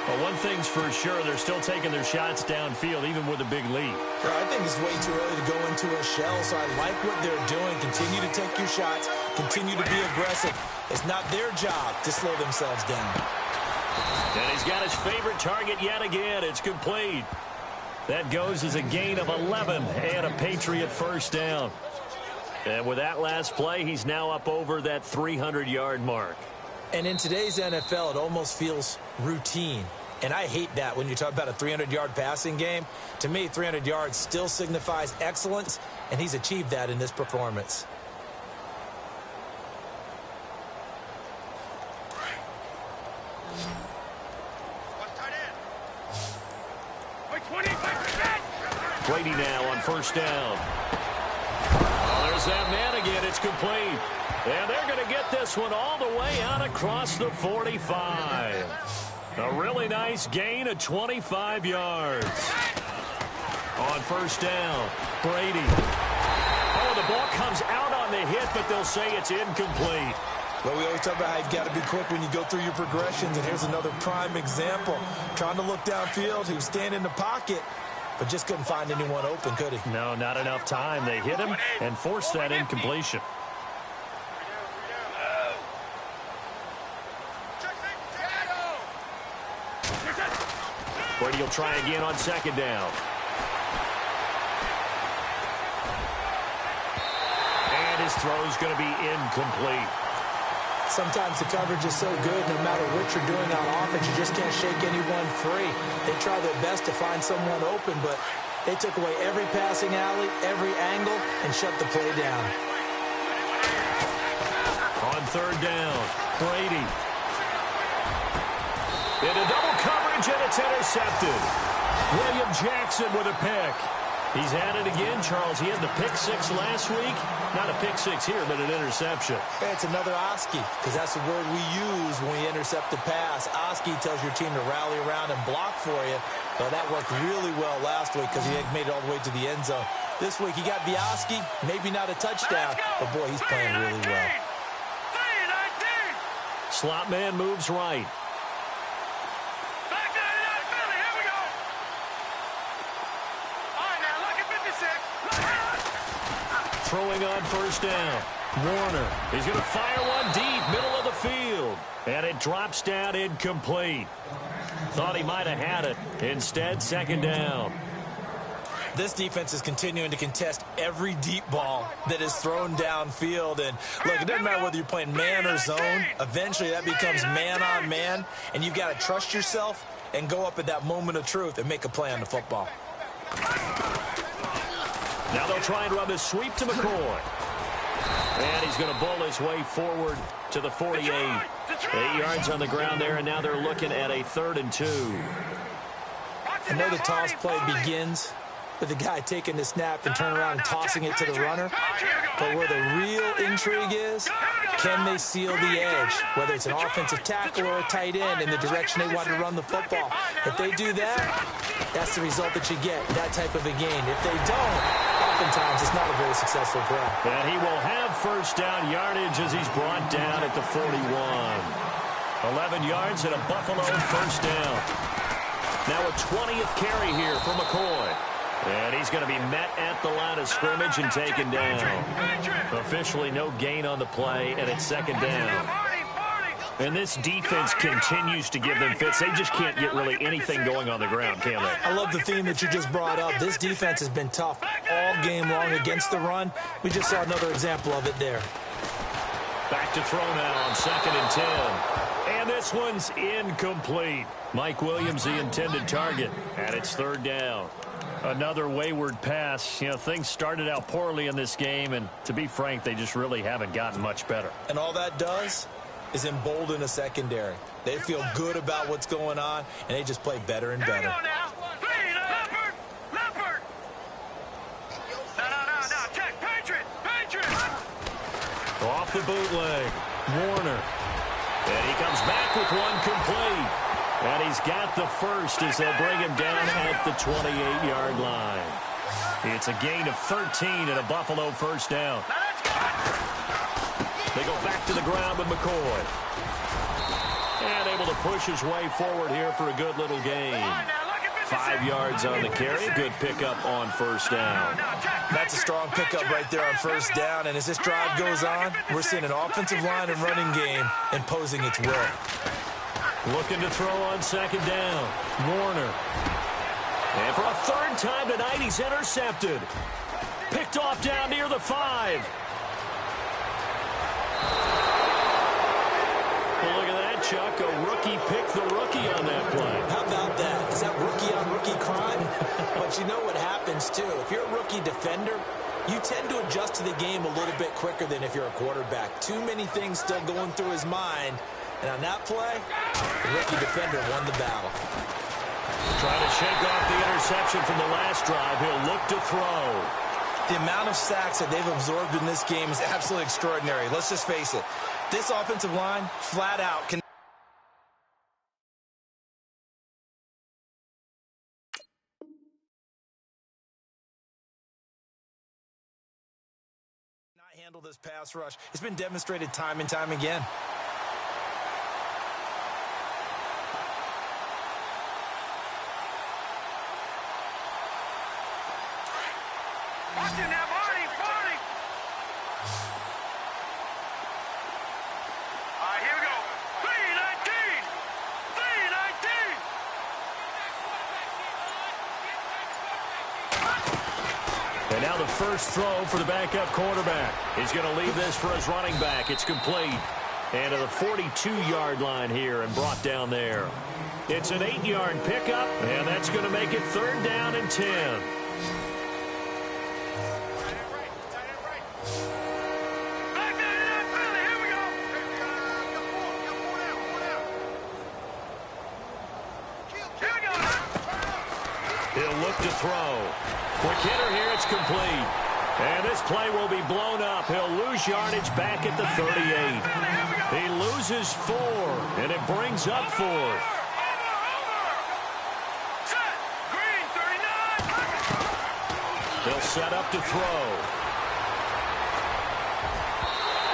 Well, one thing's for sure, they're still taking their shots downfield, even with a big lead. I think it's way too early to go into a shell, so I like what they're doing. Continue to take your shots. Continue to be aggressive. It's not their job to slow themselves down. And he's got his favorite target yet again. It's complete. That goes as a gain of 11 and a Patriot first down. And with that last play, he's now up over that 300-yard mark. And in today's NFL, it almost feels routine. And I hate that when you talk about a 300-yard passing game. To me, 300 yards still signifies excellence, and he's achieved that in this performance. Brady now on first down. Oh, there's that man again. It's complete. And they're going to get this one all the way out across the 45. A really nice gain of 25 yards. On first down, Brady. Oh, the ball comes out on the hit, but they'll say it's incomplete. Well, we always talk about how you've got to be quick when you go through your progressions, and here's another prime example. Trying to look downfield, he was standing in the pocket, but just couldn't find anyone open, could he? No, not enough time. They hit him and forced that incompletion. Brady will try again on second down. this throw is going to be incomplete. Sometimes the coverage is so good, no matter what you're doing on offense, you just can't shake anyone free. They try their best to find someone open, but they took away every passing alley, every angle, and shut the play down. On third down, Brady. Into double coverage, and it's intercepted. William Jackson with a pick. He's at it again, Charles. He had the pick six last week. Not a pick six here, but an interception. Hey, it's another Oski, because that's the word we use when we intercept the pass. Oski tells your team to rally around and block for you. But that worked really well last week because he had made it all the way to the end zone. This week he got the Oski, maybe not a touchdown, but boy, he's playing really well. Slot man moves right. Throwing on first down. Warner. He's going to fire one deep, middle of the field. And it drops down incomplete. Thought he might have had it. Instead, second down. This defense is continuing to contest every deep ball that is thrown downfield. And look, it doesn't matter whether you're playing man or zone. Eventually, that becomes man on man. And you've got to trust yourself and go up at that moment of truth and make a play on the football. Now they'll try and run this sweep to McCoy. And he's going to bull his way forward to the 48. 8 yards on the ground there, and now they're looking at a 3rd and 2. I know the toss play begins with the guy taking the snap and turning around and tossing it to the runner. But where the real intrigue is, can they seal the edge? Whether it's an offensive tackle or a tight end in the direction they want to run the football. If they do that, that's the result that you get, that type of a game. If they don't, oftentimes it's not a very successful play. And he will have first down yardage as he's brought down at the 41. 11 yards and a Buffalo first down. Now a 20th carry here for McCoy. And he's going to be met at the line of scrimmage and taken down. Officially no gain on the play, and it's second down. And this defense continues to give them fits. They just can't get really anything going on the ground, can they? I love the theme that you just brought up. This defense has been tough all game long against the run. We just saw another example of it there. Back to throw now on 2nd and 10. And this one's incomplete. Mike Williams, the intended target, and it's 3rd down. Another wayward pass. You know, things started out poorly in this game, and to be frank, they just really haven't gotten much better. And all that does is embolden a secondary. They feel good about what's going on, and they just play better and better. Off the bootleg, Warner. And he comes back with one complete. And he's got the first as they'll bring him down at the 28-yard line. It's a gain of 13 and a Buffalo first down. They go back to the ground with McCoy. And able to push his way forward here for a good little gain. 5 yards on the carry. A good pickup on first down. That's a strong pickup right there on first down. And as this drive goes on, we're seeing an offensive line and running game imposing its will. Looking to throw on 2nd down. Warner. And for a 3rd time tonight, he's intercepted. Picked off down near the 5. Well, look at that, Chuck. A rookie picked the rookie on that play. How about that? Is that rookie-on-rookie crime? But you know what happens, too. If you're a rookie defender, you tend to adjust to the game a little bit quicker than if you're a quarterback. Too many things still going through his mind. And on that play, the rookie defender won the battle. Trying to shake off the interception from the last drive. He'll look to throw. The amount of sacks that they've absorbed in this game is absolutely extraordinary. Let's just face it. This offensive line, flat out, can not handle this pass rush. It's been demonstrated time and time again. Watch it now, Marty! All right, here we go. 319! 319! And now the first throw for the backup quarterback. He's going to leave this for his running back. It's complete. And to the 42-yard line here and brought down there. It's an 8-yard pickup, and that's going to make it 3rd down and 10. He'll look to throw. Quick hitter here, it's complete. And this play will be blown up. He'll lose yardage back at the 38. He loses 4, and it brings up 4th. He'll set up to throw.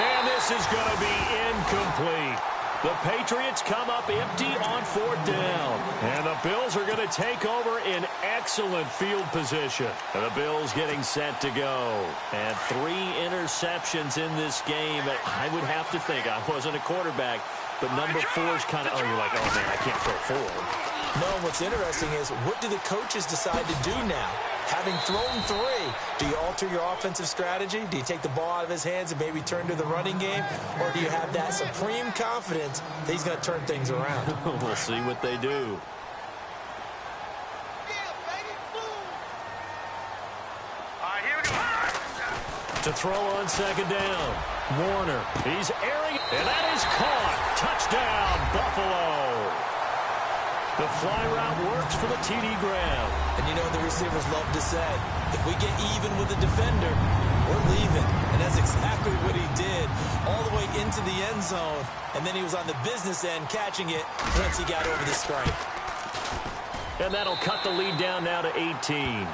And this is going to be incomplete. The Patriots come up empty on 4th down. And the Bills are going to take over in excellent field position. And the Bills getting set to go. And 3 interceptions in this game. I would have to think, I wasn't a quarterback, but number 4 is kind of, you're like, oh, man, I can't throw 4. No, what's interesting is, what do the coaches decide to do now? Having thrown 3, do you alter your offensive strategy? Do you take the ball out of his hands and maybe turn to the running game? Or do you have that supreme confidence that he's going to turn things around? We'll see what they do. To throw on 2nd down. Warner, he's airing, and that is caught. Touchdown, Buffalo. The fly route works for the TD grab. And you know the receivers love to say, if we get even with the defender, we're leaving. And that's exactly what he did, all the way into the end zone. And then he was on the business end catching it once he got over the strike. And that'll cut the lead down now to 18.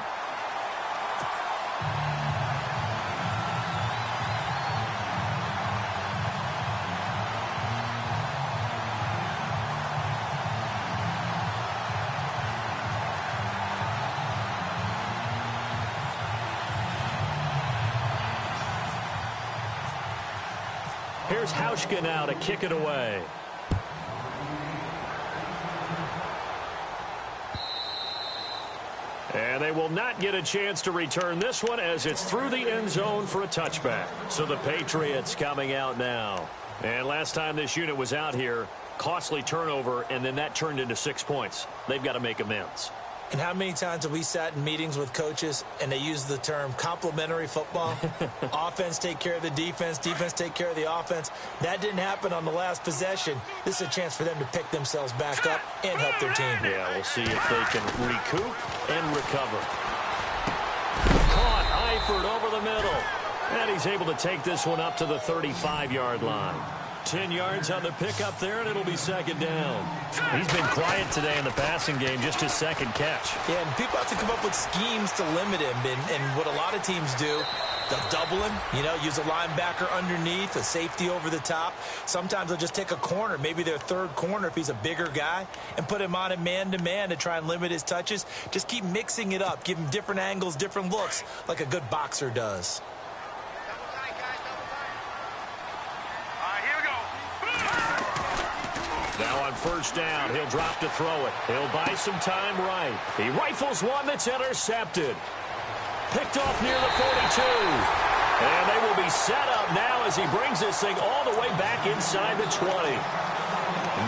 Here's Hauschka now to kick it away. And they will not get a chance to return this one as it's through the end zone for a touchback. So the Patriots coming out now. And last time this unit was out here, costly turnover, and then that turned into 6 points. They've got to make amends. And how many times have we sat in meetings with coaches and they use the term complementary football? Offense take care of the defense, defense take care of the offense. That didn't happen on the last possession. This is a chance for them to pick themselves back up and help their team. Yeah, we'll see if they can recoup and recover. Caught Eifert over the middle. And he's able to take this one up to the 35-yard line. 10 yards on the pickup there, and it'll be 2nd down. He's been quiet today in the passing game, just his 2nd catch. Yeah, and people have to come up with schemes to limit him. And what a lot of teams do, they'll double him, use a linebacker underneath, a safety over the top. Sometimes they'll just take a corner, maybe their 3rd corner if he's a bigger guy, and put him on a man-to-man to try and limit his touches. Just keep mixing it up, give him different angles, different looks, like a good boxer does. Now on 1st down, he'll drop to throw it. He'll buy some time right. He rifles one that's intercepted. Picked off near the 42. And they will be set up now as he brings this thing all the way back inside the 20.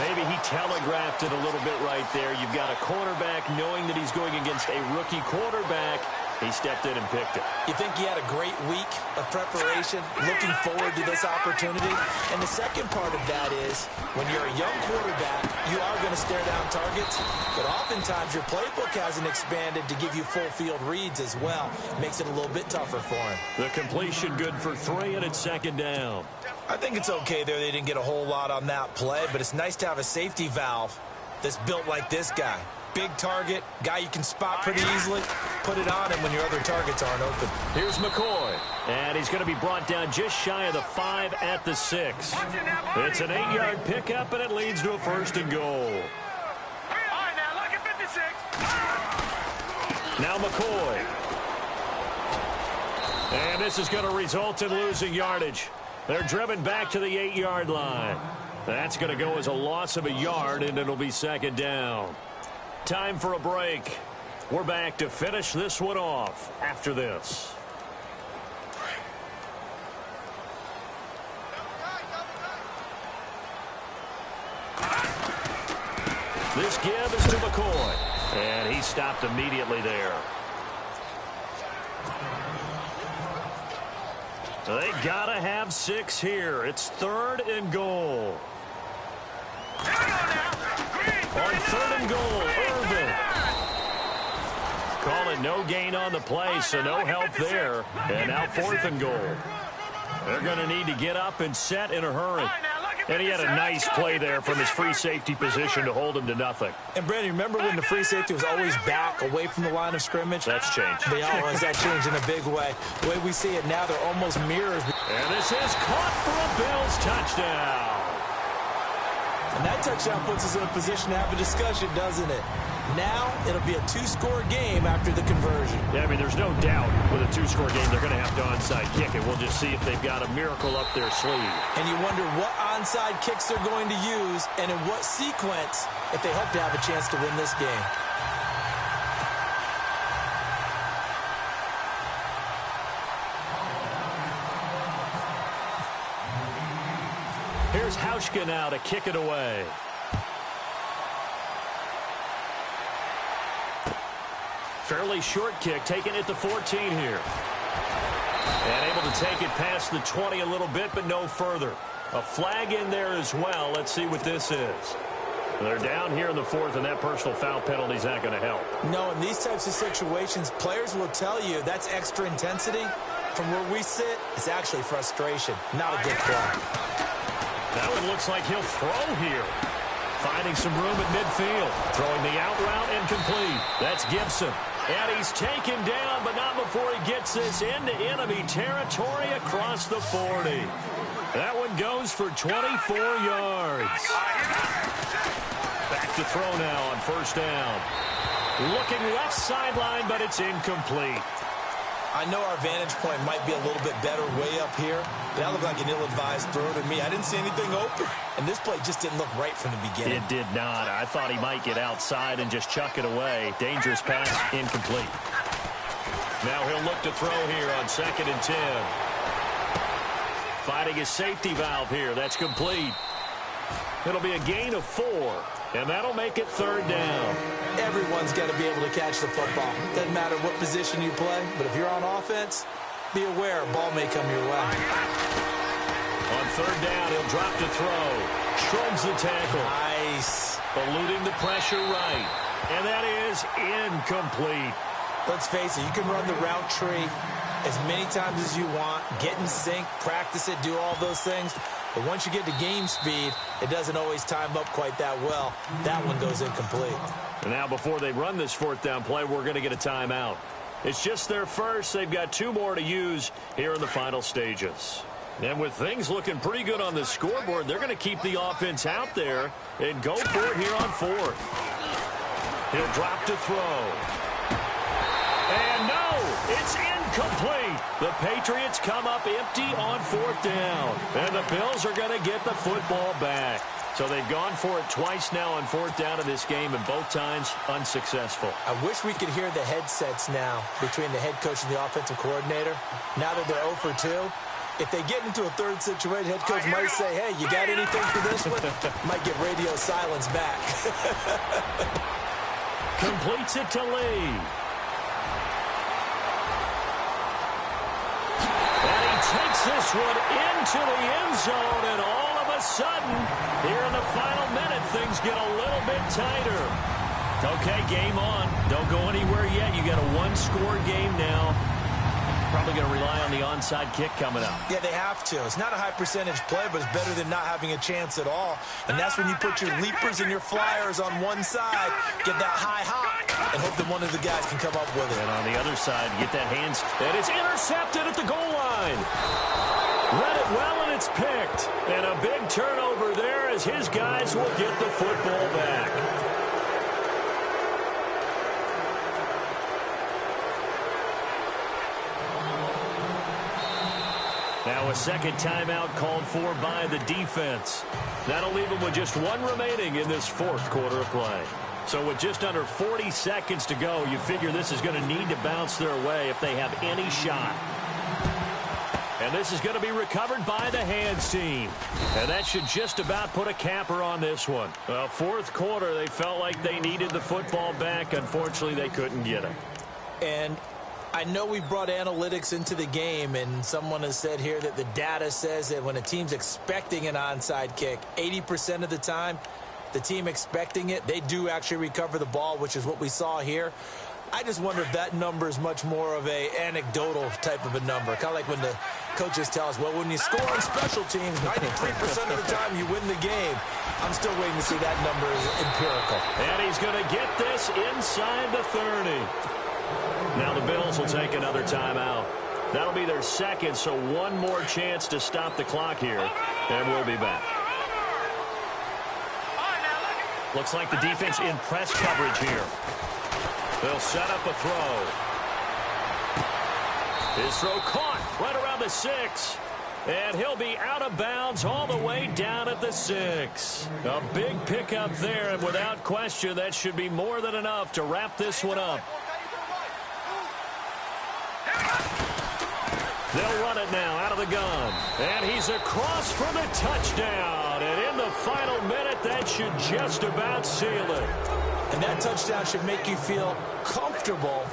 Maybe he telegraphed it a little bit right there. You've got a cornerback knowing that he's going against a rookie quarterback. He stepped in and picked it. You think he had a great week of preparation, looking forward to this opportunity? And the second part of that is, when you're a young quarterback, you are going to stare down targets, but oftentimes your playbook hasn't expanded to give you full field reads as well. Makes it a little bit tougher for him. The completion good for 3, and it's 2nd down. I think it's okay there. They didn't get a whole lot on that play, but it's nice to have a safety valve that's built like this guy. Big target, guy you can spot pretty easily. Put it on him when your other targets aren't open. Here's McCoy. And he's going to be brought down just shy of the 5 at the 6. It's an 8-yard pickup, and it leads to a 1st and goal. Now McCoy. And this is going to result in losing yardage. They're driven back to the 8-yard line. That's going to go as a loss of a yard, and it'll be 2nd down. Time for a break. We're back to finish this one off after this. This give is to McCoy. And he stopped immediately there. They gotta have 6 here. It's 3rd and goal. On 3rd and goal, Irvin. Call it no gain on the play, so no help there. And now 4th and goal. They're going to need to get up and set in a hurry. And he had a nice play there from his free safety position to hold him to nothing. And, Brandon, remember when the free safety was always back away from the line of scrimmage? That's changed. They always that changed in a big way. The way we see it now, they're almost mirrors. And this is caught for a Bills touchdown. And that touchdown puts us in a position to have a discussion, doesn't it? Now, it'll be a 2-score game after the conversion. Yeah, I mean, there's no doubt with a 2-score game, they're going to have to onside kick it. We'll just see if they've got a miracle up their sleeve. And you wonder what onside kicks they're going to use and in what sequence if they hope to have a chance to win this game. Here's Hauschka now to kick it away. Fairly short kick, taking it to 14 here. And able to take it past the 20 a little bit, but no further. A flag in there as well. Let's see what this is. They're down here in the 4th, and that personal foul penalty is not going to help. No, in these types of situations, players will tell you that's extra intensity. From where we sit, it's actually frustration, not a good play. That one looks like he'll throw here. Finding some room at midfield. Throwing the out route incomplete. That's Gibson. And he's taken down, but not before he gets this into enemy territory across the 40. That one goes for 24 yards. Back to throw now on 1st down. Looking left sideline, but it's incomplete. I know our vantage point might be a little bit better way up here, but that looked like an ill-advised throw to me. I didn't see anything open, and this play just didn't look right from the beginning. It did not. I thought he might get outside and just chuck it away. Dangerous pass, incomplete. Now he'll look to throw here on 2nd and 10. Finding his safety valve here. That's complete. It'll be a gain of 4, and that'll make it 3rd down. Everyone's got to be able to catch the football. Doesn't matter what position you play, but if you're on offense, be aware a ball may come your way. On 3rd down, he'll drop to throw. Shrugs the tackle. Nice. Eluding the pressure right. And that is incomplete. Let's face it, you can run the route tree as many times as you want, get in sync, practice it, do all those things. But once you get to game speed, it doesn't always time up quite that well. That one goes incomplete. And now before they run this 4th down play, we're going to get a timeout. It's just their first. They've got 2 more to use here in the final stages. And with things looking pretty good on the scoreboard, they're going to keep the offense out there and go for it here on 4th. He'll drop to throw. And no, it's incomplete. The Patriots come up empty on 4th down. And the Bills are going to get the football back. So they've gone for it twice now on 4th down in this game, and both times unsuccessful. I wish we could hear the headsets now between the head coach and the offensive coordinator. Now that they're 0 for 2, if they get into a 3rd situation, head coach might say, hey, you got anything for this one? Might get radio silence back. Completes it to Lee. And he takes this one into the end zone, and all of a sudden, here in the final minute, things get a little bit tighter. Okay, game on. Don't go anywhere yet. You got a 1-score game now. Probably going to rely on the onside kick coming up. Yeah, they have to. It's not a high percentage play, but it's better than not having a chance at all. And that's when you put your leapers and your flyers on one side, get that high hop, and hope that one of the guys can come up with it. And on the other side, get that hands. And it's intercepted at the goal line. Read it well, and it's picked. And a big turnover there as his guys will get the football back. Now a second timeout called for by the defense. That'll leave them with just 1 remaining in this 4th quarter of play. So with just under 40 seconds to go, you figure this is going to need to bounce their way if they have any shot. And this is going to be recovered by the hands team. And that should just about put a capper on this one. Well, fourth quarter, they felt like they needed the football back. Unfortunately, they couldn't get it. And I know we brought analytics into the game, and someone has said here that the data says that when a team's expecting an onside kick, 80% of the time, the team expecting it, they do actually recover the ball, which is what we saw here. I just wonder if that number is much more of a anecdotal type of a number. Kind of like when the coaches tell us, well, when you score on special teams, 93% of the time you win the game. I'm still waiting to see that number is empirical. And he's going to get this inside the 30. Now the Bills will take another timeout. That'll be their second, so one more chance to stop the clock here, and we'll be back. Looks like the defense in press coverage here. They'll set up a throw. His throw caught right around the 6. And he'll be out of bounds all the way down at the 6. A big pickup there, and without question, that should be more than enough to wrap this one up. They'll run it now out of the gun. And he's across for the touchdown. And in the final minute, that should just about seal it. And that touchdown should make you feel comfortable.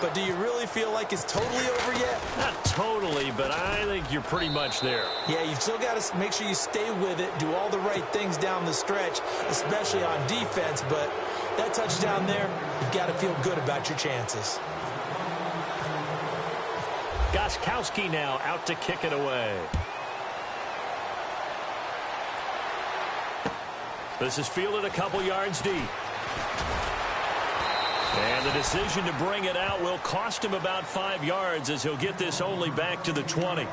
But do you really feel like it's totally over yet? Not totally, but I think you're pretty much there. Yeah, you've still got to make sure you stay with it, do all the right things down the stretch, especially on defense. But that touchdown there, you've got to feel good about your chances. Gostkowski now out to kick it away. This is fielded a couple yards deep. And the decision to bring it out will cost him about 5 yards as he'll get this only back to the 20.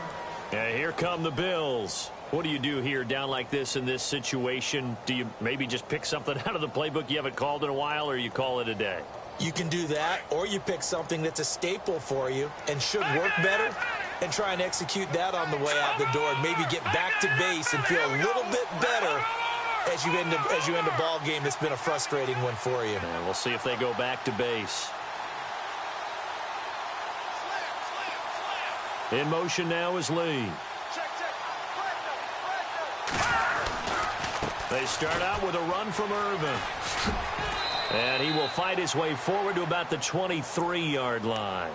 And here come the Bills. What do you do here down like this in this situation? Do you maybe just pick something out of the playbook you haven't called in a while, or you call it a day? You can do that, or you pick something that's a staple for you and should work better and try and execute that on the way out the door and maybe get back to base and feel a little bit better as you end a ball game that's been a frustrating one for you. And we'll see if they go back to base. In motion now is Lee. They start out with a run from Irvin. And he will fight his way forward to about the 23-yard line.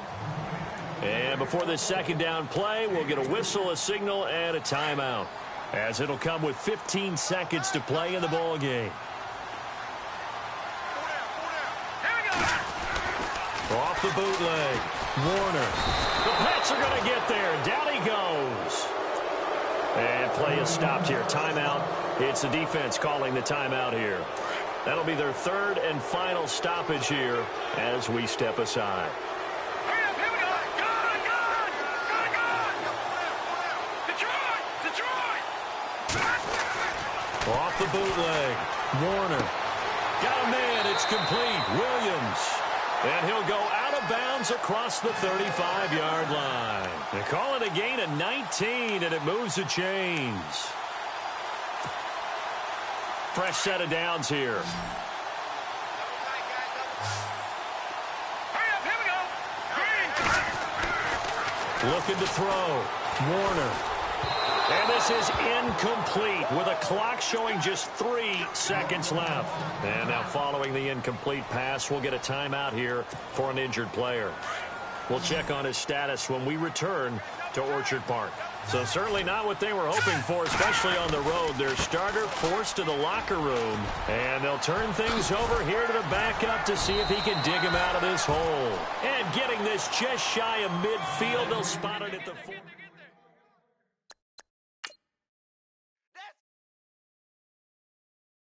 And before this second down play, we'll get a whistle, a signal, and a timeout, as it'll come with 15 seconds to play in the ball game. Off the bootleg, Warner. The Pats are going to get there. Down he goes. And play is stopped here. Timeout. It's the defense calling the timeout here. That'll be their third and final stoppage here as we step aside. Off the bootleg, Warner. Got a man, it's complete, Williams. And he'll go out of bounds across the 35-yard line. They call it a gain of 19, and it moves the chains. Fresh set of downs here. Looking to throw, Warner. And this is incomplete with a clock showing just 3 seconds left. And now following the incomplete pass, we'll get a timeout here for an injured player. We'll check on his status when we return to Orchard Park. So certainly not what they were hoping for, especially on the road. Their starter forced to the locker room, and they'll turn things over here to the backup to see if he can dig him out of this hole. And getting this just shy of midfield, they'll spot it at the 4.